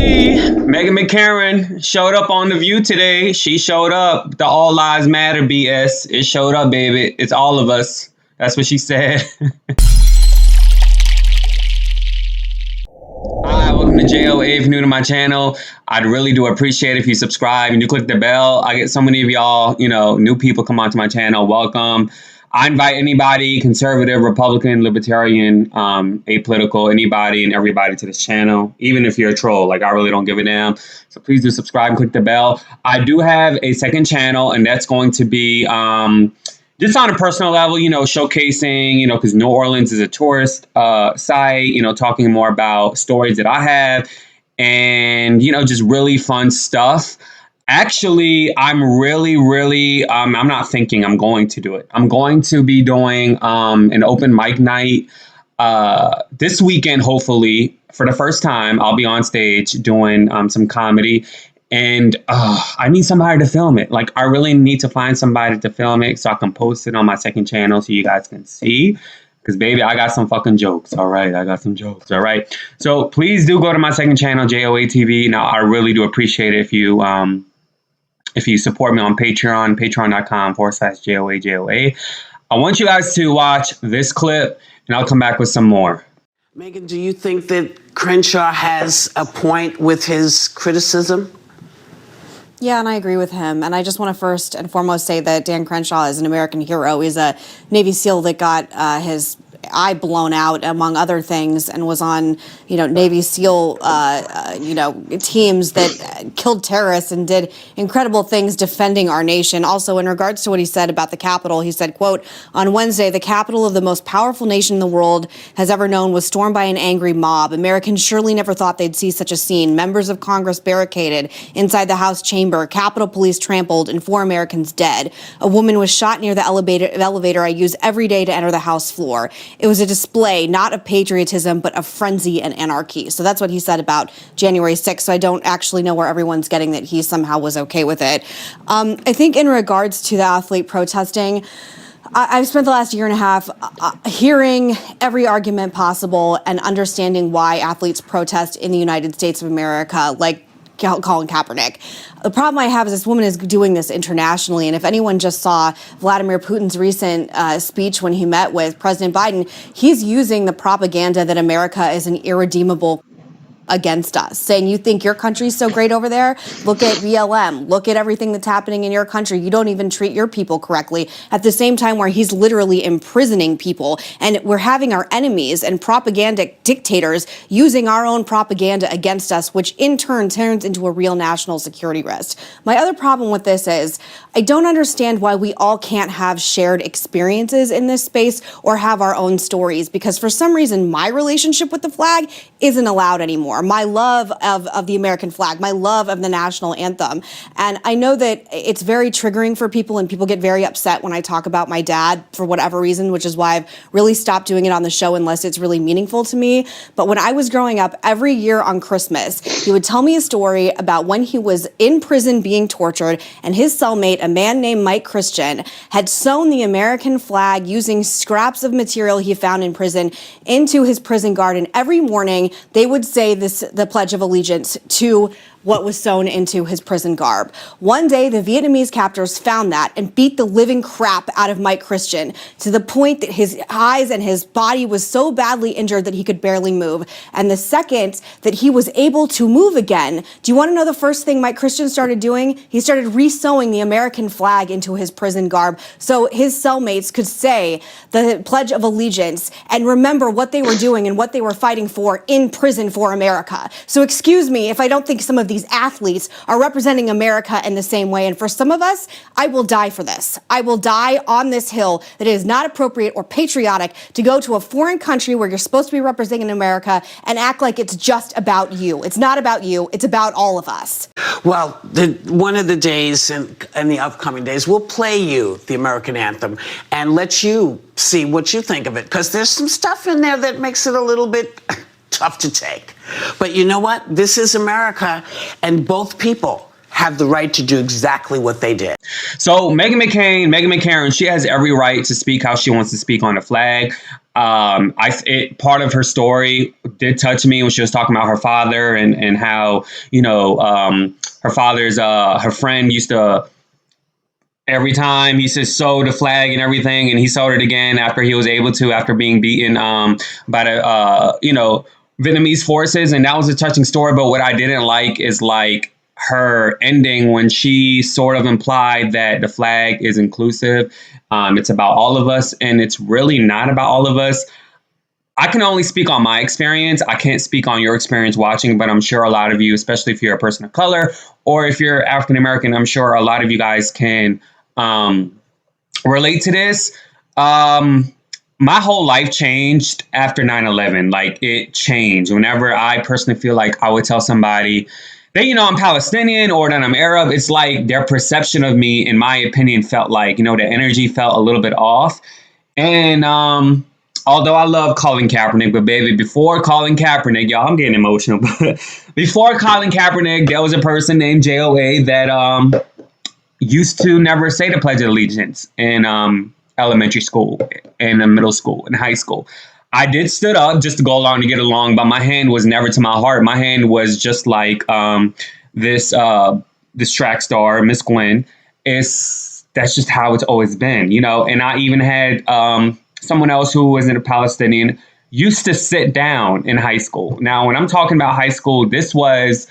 Meghan McCain showed up on The View today. She showed up. The All Lives Matter BS. It showed up, baby. It's all of us. That's what she said. Hi, welcome to JOA. If you're new to my channel, I'd really do appreciate it if you subscribe and you click the bell. I get so many of y'all, new people come onto my channel. Welcome. I invite anybody, conservative, Republican, libertarian, apolitical, anybody and everybody to this channel, even if you're a troll. Like, I really don't give a damn. So please do subscribe and click the bell. I do have a second channel, and that's going to be just on a personal level, showcasing, because New Orleans is a tourist site, talking more about stories that I have and, just really fun stuff. Actually, I'm really, I'm not thinking, I'm going to do it. I'm going to be doing an open mic night this weekend, hopefully. For the first time, I'll be on stage doing some comedy. And I need somebody to film it. Like, I really need to find somebody to film it so I can post it on my second channel so you guys can see. Because, baby, I got some fucking jokes, all right? I got some jokes, all right? So please do go to my second channel, JOA TV. Now, I really do appreciate it if you support me on Patreon, patreon.com/JOA. I want you guys to watch this clip, and I'll come back with some more. Meghan, do you think that Crenshaw has a point with his criticism? Yeah, and I agree with him. And I just want to first and foremost say that Dan Crenshaw is an American hero. He's a Navy SEAL that got his eye blown out, among other things, and was on, Navy SEAL, teams that killed terrorists and did incredible things defending our nation. Also, in regards to what he said about the Capitol, he said, quote, "On Wednesday, the capital of the most powerful nation in the world has ever known was stormed by an angry mob. Americans surely never thought they'd see such a scene. Members of Congress barricaded inside the House chamber, Capitol Police trampled, and 4 Americans dead. A woman was shot near the elevator I use every day to enter the House floor. It was a display, not of patriotism, but of frenzy and anarchy." So that's what he said about January 6th. So I don't actually know where everyone's getting that he somehow was okay with it. I think in regards to the athlete protesting, I've spent the last year and a half hearing every argument possible and understanding why athletes protest in the United States of America, like Colin Kaepernick. The problem I have is this woman is doing this internationally. And if anyone just saw Vladimir Putin's recent speech when he met with President Biden, he's using the propaganda that America is an irredeemable against us, saying, you think your country's so great over there? Look at BLM. Look at everything that's happening in your country. You don't even treat your people correctly. At the same time where he's literally imprisoning people, and we're having our enemies and propagandic dictators using our own propaganda against us, which in turn turns into a real national security risk. My other problem with this is I don't understand why we all can't have shared experiences in this space or have our own stories, because for some reason my relationship with the flag isn't allowed anymore. My love of the American flag, my love of the national anthem. And I know that it's very triggering for people, and people get very upset when I talk about my dad for whatever reason, which is why I've really stopped doing it on the show unless it's really meaningful to me. But when I was growing up, every year on Christmas, he would tell me a story about when he was in prison being tortured, and his cellmate, a man named Mike Christian, had sewn the American flag using scraps of material he found in prison into his prison garden. Every morning, they would say the Pledge of Allegiance to what was sewn into his prison garb. One day, the Vietnamese captors found that and beat the living crap out of Mike Christian to the point that his eyes and his body was so badly injured that he could barely move. And the second that he was able to move again, do you want to know the first thing Mike Christian started doing? He started re-sewing the American flag into his prison garb so his cellmates could say the Pledge of Allegiance and remember what they were doing and what they were fighting for in prison for America. So excuse me if I don't think some of these athletes are representing America in the same way. And for some of us, I will die for this. I will die on this hill that it is not appropriate or patriotic to go to a foreign country where you're supposed to be representing America and act like it's just about you. It's not about you. It's about all of us. Well, one of the days in the upcoming days, we'll play you the American anthem and let you see what you think of it, because there's some stuff in there that makes it a little bit tough to take. But you know what? This is America, and both people have the right to do exactly what they did. So Meghan McCain, she has every right to speak how she wants to speak on the flag. Part of her story did touch me when she was talking about her father and how, her father's, her friend used to, every time he says sew the flag and everything, and he sewed it again after he was able to, after being beaten by the Vietnamese forces, and that was a touching story. But what I didn't like is like her ending when she sort of implied that the flag is inclusive. It's about all of us, and it's really not about all of us. I can only speak on my experience. I can't speak on your experience watching, but I'm sure a lot of you, especially if you're a person of color or if you're African American, I'm sure a lot of you guys can relate to this. My whole life changed after 9/11. Like, it changed. Whenever I personally feel like I would tell somebody that, I'm Palestinian or that I'm Arab, it's like their perception of me, in my opinion, felt like, the energy felt a little bit off. And although I love Colin Kaepernick, but baby, before Colin Kaepernick, y'all, I'm getting emotional. But before Colin Kaepernick, there was a person named JOA that used to never say the Pledge of Allegiance in elementary school, in middle school, in high school. I did stood up just to go along to get along, but my hand was never to my heart. My hand was just like this track star, Miss Gwen. That's just how it's always been, And I even had someone else who wasn't a Palestinian used to sit down in high school. Now, when I'm talking about high school, this was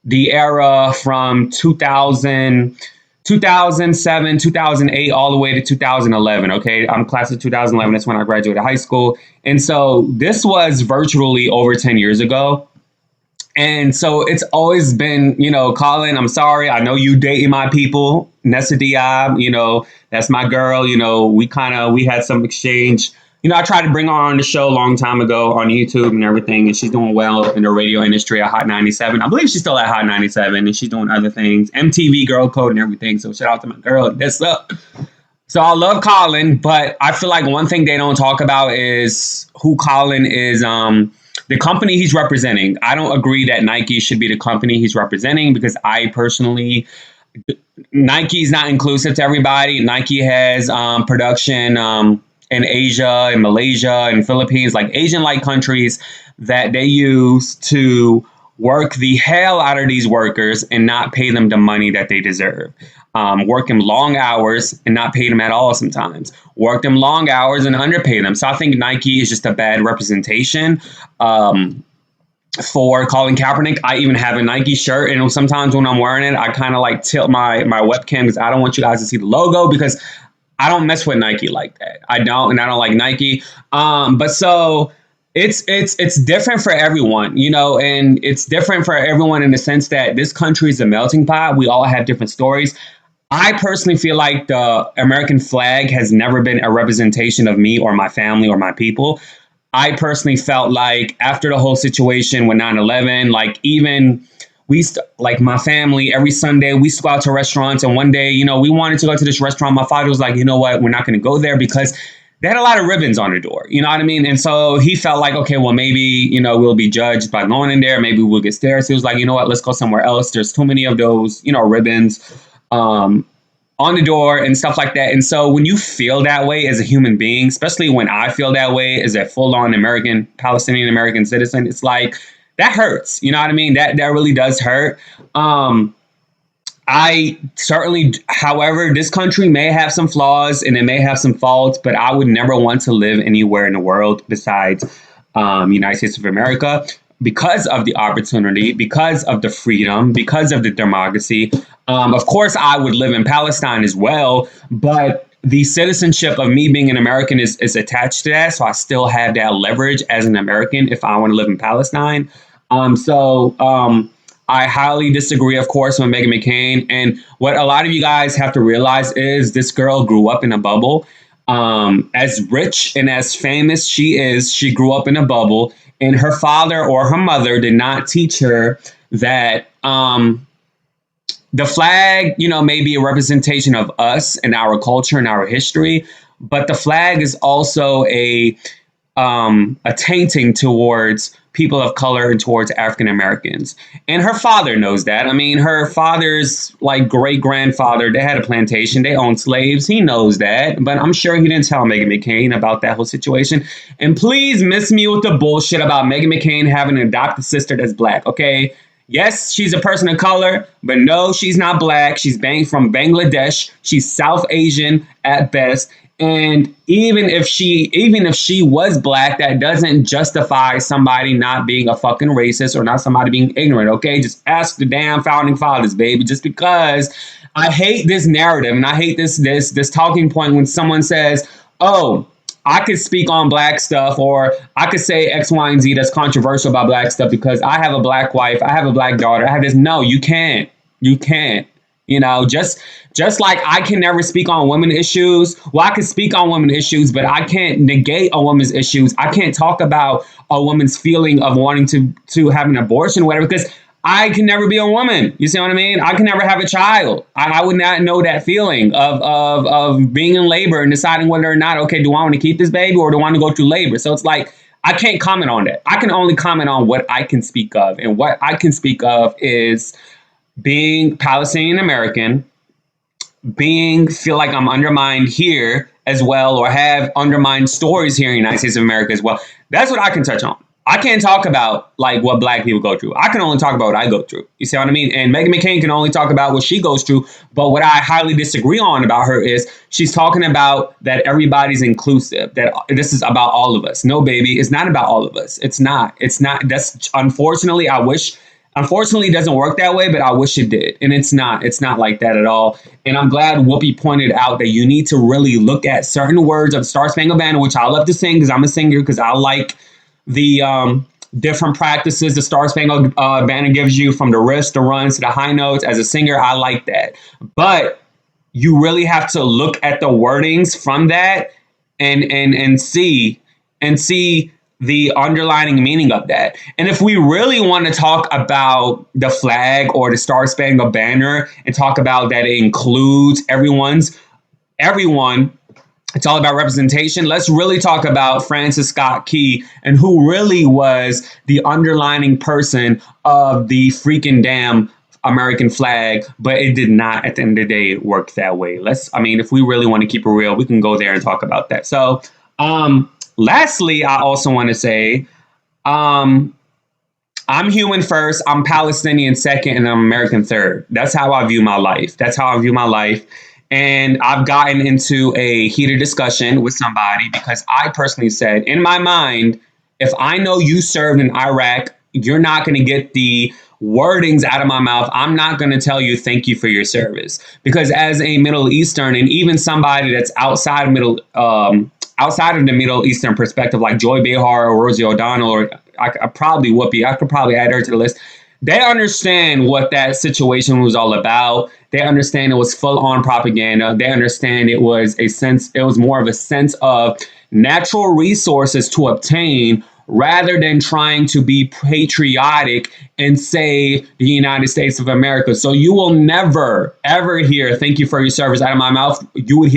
the era from 2007, 2008, all the way to 2011. Okay, I'm class of 2011. That's when I graduated high school. And so this was virtually over 10 years ago. And so it's always been, Colin, I'm sorry. I know you dating my people. Nessa Diab, that's my girl. We had some exchange. I tried to bring her on the show a long time ago on YouTube and everything, and she's doing well in the radio industry at Hot 97. I believe she's still at Hot 97, and she's doing other things, MTV Girl Code and everything. So shout out to my girl. That's up. So I love Colin, but I feel like one thing they don't talk about is who Colin is, the company he's representing. I don't agree that Nike should be the company he's representing, because I personally, Nike's not inclusive to everybody. Nike has production in Asia, in Malaysia, and Philippines, like Asian-like countries that they use to work the hell out of these workers and not pay them the money that they deserve. Work them long hours and not pay them at all sometimes. Work them long hours and underpay them. So I think Nike is just a bad representation for Colin Kaepernick. I even have a Nike shirt, and sometimes when I'm wearing it, I kind of like tilt my webcam because I don't want you guys to see the logo, because I don't mess with Nike like that. I don't like Nike. But so it's different for everyone, and it's different for everyone in the sense that this country is a melting pot. We all have different stories. I personally feel like the American flag has never been a representation of me or my family or my people. I personally felt like after the whole situation with 9/11, like even like my family, every Sunday, we used to go out to restaurants. And one day, we wanted to go to this restaurant. My father was like, you know what? We're not going to go there because they had a lot of ribbons on the door. You know what I mean? And so he felt like, okay, well, maybe, we'll be judged by going in there. Maybe we'll get stares. He was like, you know what? Let's go somewhere else. There's too many of those, ribbons on the door and stuff like that. And so when you feel that way as a human being, especially when I feel that way as a full-on Palestinian American citizen, it's like, that hurts. You know what I mean? That really does hurt. I certainly, however, this country may have some flaws and it may have some faults, but I would never want to live anywhere in the world besides United States of America, because of the opportunity, because of the freedom, because of the democracy. Of course, I would live in Palestine as well, but the citizenship of me being an American is attached to that. So I still have that leverage as an American if I want to live in Palestine. I highly disagree, of course, with Meghan McCain. And what a lot of you guys have to realize is this girl grew up in a bubble. As rich and as famous she is, she grew up in a bubble. And her father or her mother did not teach her that the flag, may be a representation of us and our culture and our history. But the flag is also a tainting towards people of color and towards African Americans. And her father knows that. I mean, her father's like great grandfather, they had a plantation, they owned slaves. He knows that. But I'm sure he didn't tell Meghan McCain about that whole situation. And please miss me with the bullshit about Meghan McCain having an adopted sister that's black, okay? Yes, she's a person of color, but no, she's not black. She's from Bangladesh. She's South Asian at best. And even if she was black, that doesn't justify somebody not being a fucking racist or not somebody being ignorant, okay? Just ask the damn founding fathers, baby. Just because I hate this narrative and I hate this talking point when someone says, oh, I could speak on black stuff, or I could say X, Y, and Z that's controversial about black stuff because I have a black wife, I have a black daughter, I have this. No, you can't. You can't. You know, just like I can never speak on women issues. Well, I can speak on women issues, but I can't negate a woman's issues. I can't talk about a woman's feeling of wanting to have an abortion or whatever, because I can never be a woman. You see what I mean? I can never have a child. I would not know that feeling of being in labor and deciding whether or not, okay, do I want to keep this baby or do I want to go through labor? So it's like, I can't comment on that. I can only comment on what I can speak of. And what I can speak of is being Palestinian American, feel like I'm undermined here as well, or have undermined stories here in the United States of America as well. That's what I can touch on. I can't talk about like what black people go through. I can only talk about what I go through. You see what I mean? And Meghan McCain can only talk about what she goes through. But what I highly disagree on about her is she's talking about that everybody's inclusive, that this is about all of us. No, baby, it's not about all of us. It's not. That's unfortunately, Unfortunately, it doesn't work that way, but I wish it did. And it's not like that at all. And I'm glad Whoopi pointed out that you need to really look at certain words of Star Spangled Banner, which I love to sing because I'm a singer, because I like the different practices the Star Spangled Banner gives you, from the riffs, the runs, to the high notes. As a singer, I like that. But you really have to look at the wordings from that and see the underlying meaning of that. And if we really want to talk about the flag or the Star Spangled Banner and talk about that it includes everyone, it's all about representation. Let's really talk about Francis Scott Key and who really was the underlining person of the freaking damn American flag, but it did not at the end of the day work that way. If we really want to keep it real, we can go there and talk about that. So, lastly, I also want to say, I'm human first, I'm Palestinian second, and I'm American third. That's how I view my life. And I've gotten into a heated discussion with somebody because I personally said, in my mind, if I know you served in Iraq, you're not going to get the wordings out of my mouth. I'm not going to tell you thank you for your service, because as a Middle Eastern, and even somebody that's outside of the Middle Eastern perspective, like Joy Behar or Rosie O'Donnell, or probably Whoopi, I could probably add her to the list. They understand what that situation was all about. They understand it was full on propaganda. They understand it was more of a sense of natural resources to obtain, rather than trying to be patriotic and save the United States of America. So you will never, ever hear thank you for your service out of my mouth. You would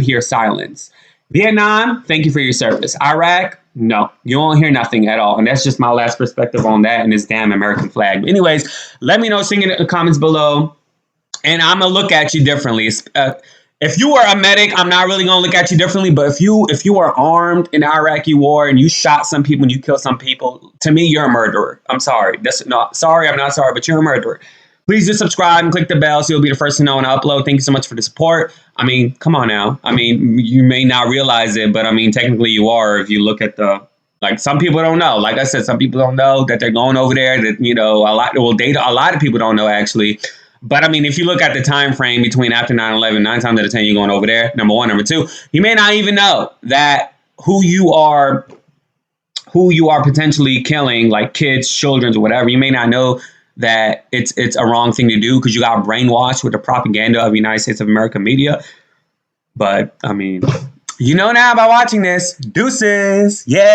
hear silence. Vietnam, thank you for your service. Iraq, no, you won't hear nothing at all. And that's just my last perspective on that and this damn American flag. But anyways, let me know, sing in the comments below. And I'm going to look at you differently. If you are a medic, I'm not really going to look at you differently. But if you are armed in the Iraqi war and you shot some people and you killed some people, to me, you're a murderer. I'm sorry. I'm not sorry, but you're a murderer. Please do subscribe and click the bell so you'll be the first to know when I upload. Thank you so much for the support. I mean, come on now. I mean, you may not realize it, but I mean, technically you are if you look at some people don't know. Like I said, some people don't know that they're going over there, that, a lot of people don't know actually. But I mean, if you look at the time frame between after 9/11, 9 times out of 10, you're going over there. Number one. Number two, you may not even know that who you are potentially killing, like kids, children, or whatever. You may not know that it's a wrong thing to do because you got brainwashed with the propaganda of the United States of America media. But I mean, you know now by watching this. Deuces. Yay.